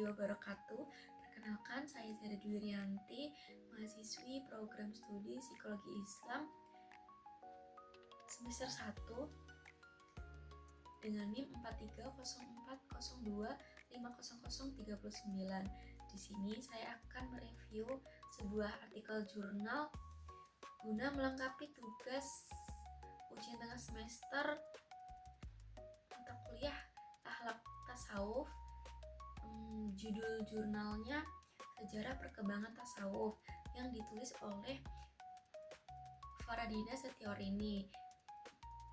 warahmatullahi wabarakatuh. Perkenalkan, saya Zara Dwirianti, mahasiswi program studi Psikologi Islam semester 1 dengan NIM 4304025039. Di sini saya akan mereview sebuah artikel jurnal guna melengkapi tugas ujian tengah semester mata kuliah Akhlak Tasawuf. Judul jurnalnya Sejarah Perkembangan Tasawuf yang ditulis oleh Faradina Setiorini,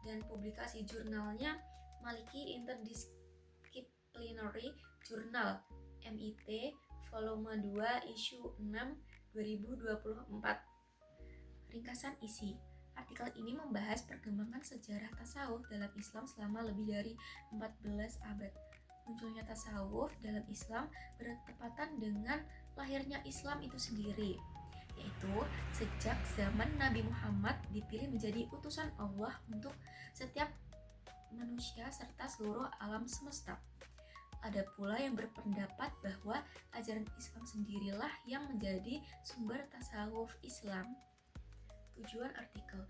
dan publikasi jurnalnya Maliki Interdisciplinary Journal MIT volume 2 issue 6 2024. Ringkasan isi artikel ini membahas perkembangan sejarah tasawuf dalam Islam selama lebih dari 14 abad. Munculnya tasawuf dalam Islam bertepatan dengan lahirnya Islam itu sendiri, yaitu sejak zaman Nabi Muhammad dipilih menjadi utusan Allah untuk setiap manusia serta seluruh alam semesta. Ada pula yang berpendapat bahwa ajaran Islam sendirilah yang menjadi sumber tasawuf Islam. Tujuan artikel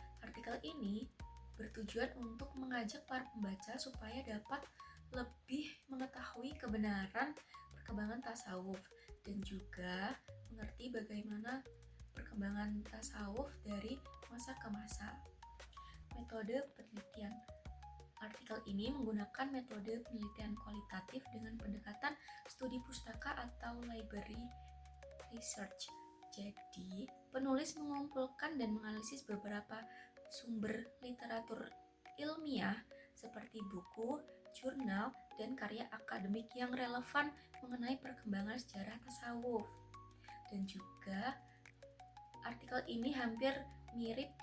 ini bertujuan untuk mengajak para pembaca supaya dapat lebih mengetahui kebenaran perkembangan tasawuf dan juga mengerti bagaimana perkembangan tasawuf dari masa ke masa. Metode penelitian. Artikel ini menggunakan metode penelitian kualitatif dengan pendekatan studi pustaka atau library research. Jadi, penulis mengumpulkan dan menganalisis beberapa sumber literatur ilmiah seperti buku, jurnal, dan karya akademik yang relevan mengenai perkembangan sejarah tasawuf. Dan juga artikel ini hampir mirip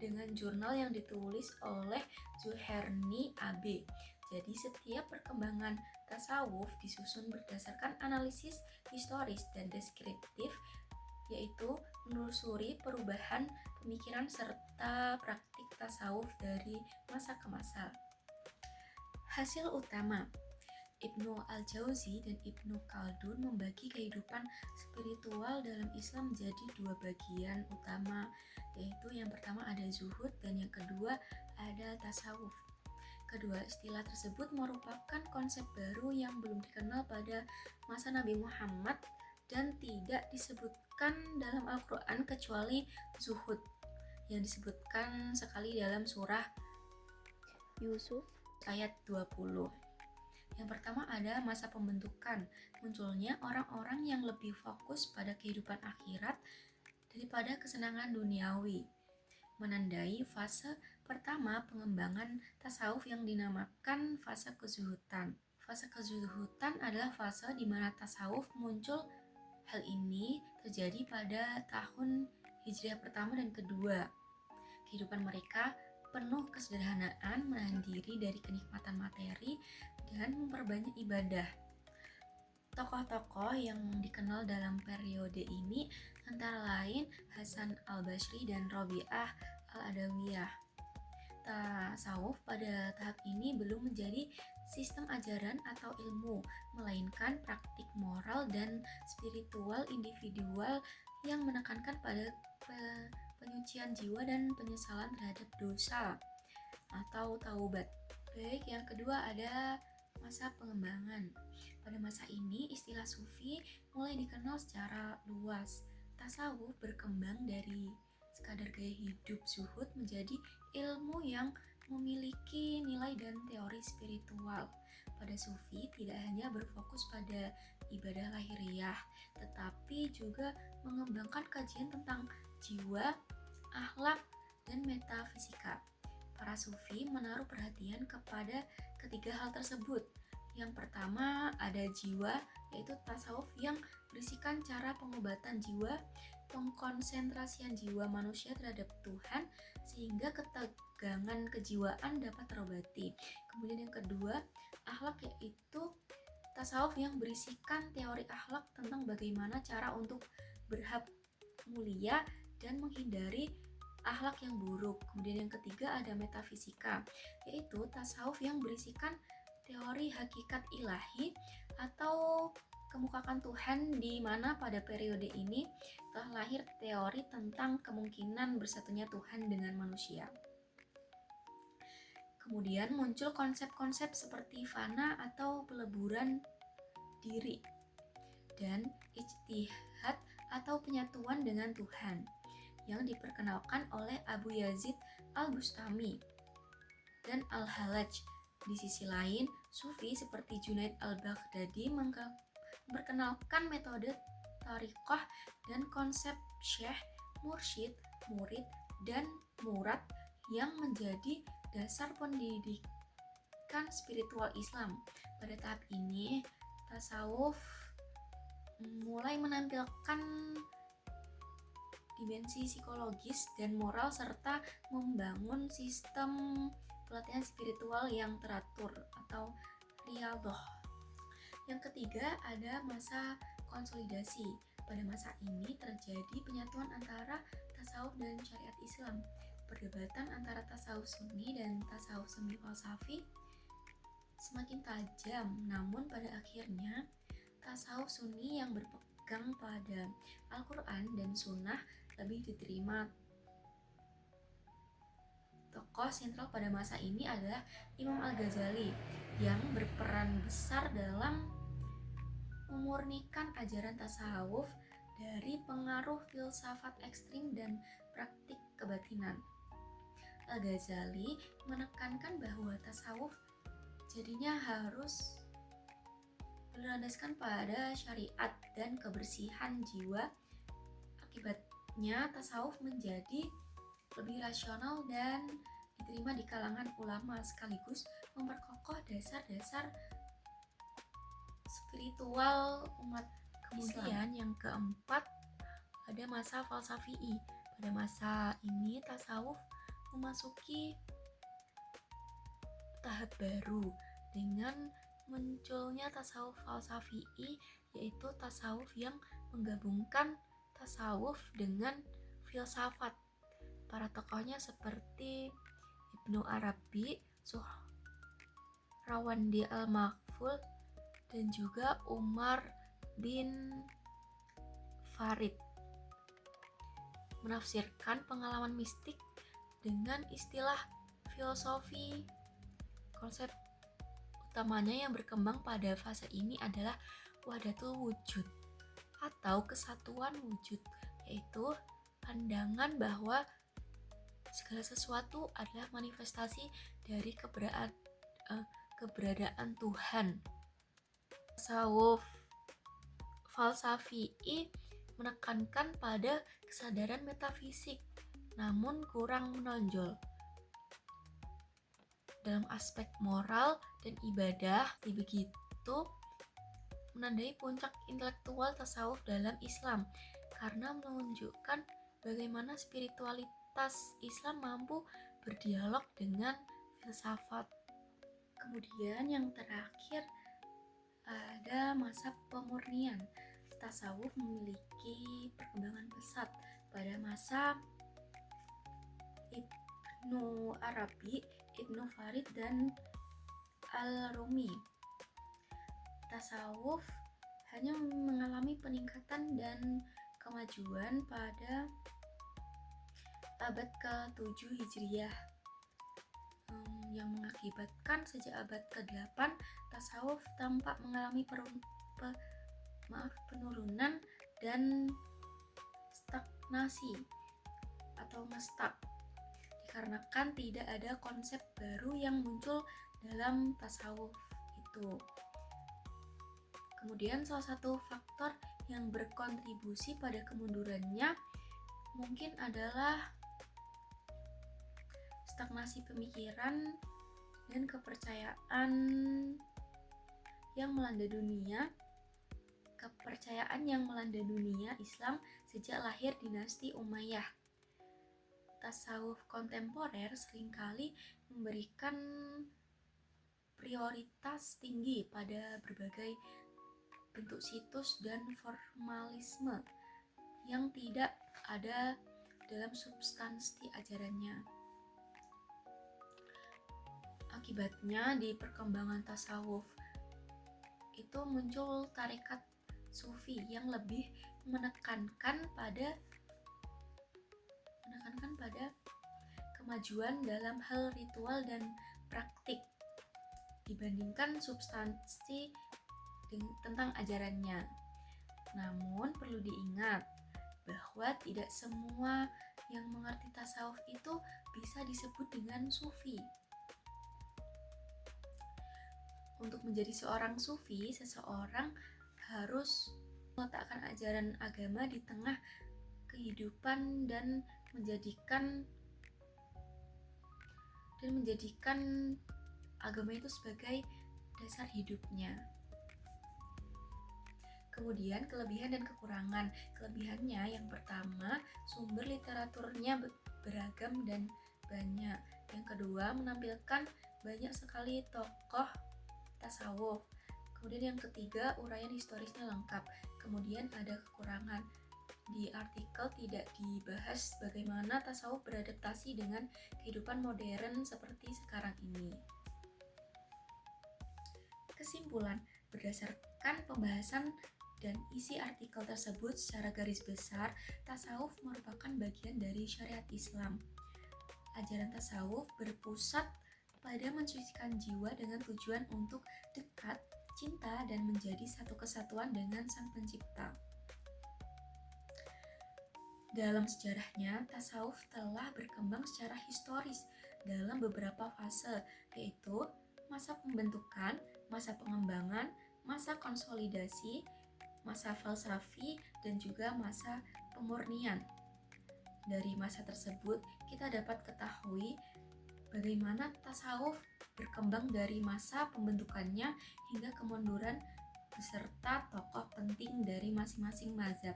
dengan jurnal yang ditulis oleh Zuherni AB. Jadi setiap perkembangan tasawuf disusun berdasarkan analisis historis dan deskriptif, yaitu menelusuri perubahan pemikiran serta praktik tasawuf dari masa ke masa. Hasil utama: Ibnu Al-Jauzi dan Ibnu Khaldun membagi kehidupan spiritual dalam Islam menjadi dua bagian utama, yaitu yang pertama ada zuhud dan yang kedua ada tasawuf. Kedua istilah tersebut merupakan konsep baru yang belum dikenal pada masa Nabi Muhammad dan tidak disebutkan dalam Al-Quran kecuali zuhud yang disebutkan sekali dalam surah Yusuf ayat 20. Yang pertama ada masa pembentukan, munculnya orang-orang yang lebih fokus pada kehidupan akhirat daripada kesenangan duniawi, menandai fase pertama pengembangan tasawuf yang dinamakan fase kezuhudan. Fase kezuhudan adalah fase di mana tasawuf muncul. Hal ini terjadi pada tahun Hijriah pertama dan kedua. Kehidupan mereka penuh kesederhanaan, menahan diri dari kenikmatan materi, dan memperbanyak ibadah. Tokoh-tokoh yang dikenal dalam periode ini antara lain Hasan al-Basri dan Robi'ah al-Adawiyah. Tasawuf pada tahap ini belum menjadi sistem ajaran atau ilmu, melainkan praktik moral dan spiritual individual yang menekankan pada penyucian jiwa dan penyesalan terhadap dosa atau taubat. Baik, yang kedua ada masa pengembangan. Pada masa ini istilah sufi mulai dikenal secara luas. Tasawuf berkembang dari sekadar gaya hidup zuhud menjadi ilmu yang memiliki nilai dan teori spiritual. Pada sufi tidak hanya berfokus pada ibadah lahiriah, tetapi juga mengembangkan kajian tentang jiwa, akhlak, dan metafisika. Para sufi menaruh perhatian kepada ketiga hal tersebut. Yang pertama ada jiwa, yaitu tasawuf yang berisikan cara pengobatan jiwa, pengkonsentrasian jiwa manusia terhadap Tuhan sehingga ketegangan kejiwaan dapat terobati. Kemudian yang kedua, akhlak, yaitu tasawuf yang berisikan teori akhlak tentang bagaimana cara untuk berhak mulia dan menghindari akhlak yang buruk. Kemudian yang ketiga ada metafisika, yaitu tasawuf yang berisikan teori hakikat ilahi atau kemukakan Tuhan, di mana pada periode ini telah lahir teori tentang kemungkinan bersatunya Tuhan dengan manusia. Kemudian muncul konsep-konsep seperti fana atau peleburan diri dan ijtihad atau penyatuan dengan Tuhan yang diperkenalkan oleh Abu Yazid Al-Bustami dan Al-Hallaj. Di sisi lain, Sufi seperti Junaid Al-Baghdadi memperkenalkan metode thariqah dan konsep syekh, mursyid, murid, dan murad yang menjadi dasar pendidikan spiritual Islam. Pada tahap ini, tasawuf mulai menampilkan dimensi psikologis dan moral serta membangun sistem pelatihan spiritual yang teratur atau riyadhah. Yang ketiga, ada masa konsolidasi. Pada masa ini terjadi penyatuan antara tasawuf dan syariat Islam. Perdebatan antara tasawuf sunni dan tasawuf semi falsafi semakin tajam, namun pada akhirnya tasawuf sunni yang berpegang pada Al-Quran dan Sunnah lebih diterima. Tokoh sentral pada masa ini adalah Imam Al-Ghazali yang berperan besar dalam memurnikan ajaran tasawuf dari pengaruh filsafat ekstrim dan praktik kebatinan. Al-Ghazali menekankan bahwa tasawuf jadinya harus berlandaskan pada syariat dan kebersihan jiwa. Akibatnya tasawuf menjadi lebih rasional dan diterima di kalangan ulama, sekaligus memperkokoh dasar-dasar spiritual umat Islam. Yang keempat, ada masa falsafi. Pada masa ini tasawuf memasuki tahap baru dengan munculnya tasawuf falsafi, yaitu tasawuf yang menggabungkan tasawuf dengan filsafat. Para tokohnya seperti Ibnu Arabi, Suhrawandi Al-Maghful, dan juga Umar bin Farid menafsirkan pengalaman mistik dengan istilah filosofi. Konsep utamanya yang berkembang pada fase ini adalah wahdatul wujud atau kesatuan wujud, yaitu pandangan bahwa segala sesuatu adalah manifestasi dari keberadaan Tuhan. Tasawuf falsafi menekankan pada kesadaran metafisik, namun kurang menonjol dalam aspek moral dan ibadah. Begitu menandai puncak intelektual tasawuf dalam Islam karena menunjukkan bagaimana spiritualitas Islam mampu berdialog dengan filsafat. Kemudian yang terakhir ada masa pemurnian. Tasawuf memiliki perkembangan pesat pada masa Ibnu Arabi, Ibnu Farid, dan Al-Rumi. Tasawuf hanya mengalami peningkatan dan kemajuan pada abad ke-7 Hijriah, yang mengakibatkan sejak abad ke-8 tasawuf tampak mengalami penurunan dan stagnasi atau ngestak, dikarenakan tidak ada konsep baru yang muncul dalam tasawuf itu. Kemudian salah satu faktor yang berkontribusi pada kemundurannya mungkin adalah stagnasi pemikiran dan kepercayaan yang melanda dunia Islam sejak lahir dinasti Umayyah. Tasawuf kontemporer seringkali memberikan prioritas tinggi pada berbagai bentuk situs dan formalisme yang tidak ada dalam substansi ajarannya. Akibatnya di perkembangan tasawuf itu muncul tarekat Sufi yang lebih menekankan pada kemajuan dalam hal ritual dan praktik dibandingkan substansi tentang ajarannya. Namun perlu diingat bahwa tidak semua yang mengerti tasawuf itu bisa disebut dengan sufi. Untuk menjadi seorang sufi, seseorang harus meletakkan ajaran agama di tengah kehidupan dan menjadikan agama itu sebagai dasar hidupnya. Kemudian kelebihan dan kekurangan. Kelebihannya yang pertama, sumber literaturnya beragam dan banyak. Yang kedua, menampilkan banyak sekali tokoh tasawuf. Kemudian yang ketiga, uraian historisnya lengkap. Kemudian ada kekurangan. Di artikel tidak dibahas bagaimana tasawuf beradaptasi dengan kehidupan modern seperti sekarang ini. Kesimpulan, berdasarkan pembahasan dan isi artikel tersebut secara garis besar, tasawuf merupakan bagian dari syariat Islam. Ajaran tasawuf berpusat pada mensucikan jiwa dengan tujuan untuk dekat, cinta, dan menjadi satu kesatuan dengan Sang Pencipta. Dalam sejarahnya, tasawuf telah berkembang secara historis dalam beberapa fase, yaitu masa pembentukan, masa pengembangan, masa konsolidasi, masa falsafi, dan juga masa pemurnian. Dari masa tersebut, kita dapat ketahui bagaimana tasawuf berkembang dari masa pembentukannya hingga kemunduran beserta tokoh penting dari masing-masing mazhab.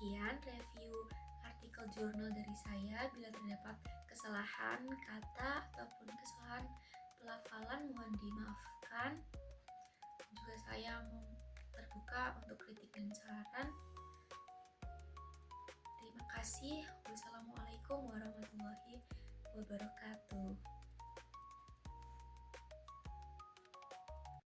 Sekian review artikel jurnal dari saya. Bila terdapat kesalahan kata ataupun kesalahan pelafalan mohon dimaafkan. Juga saya terbuka untuk kritik dan saran. Terima kasih. Wassalamualaikum warahmatullahi wabarakatuh.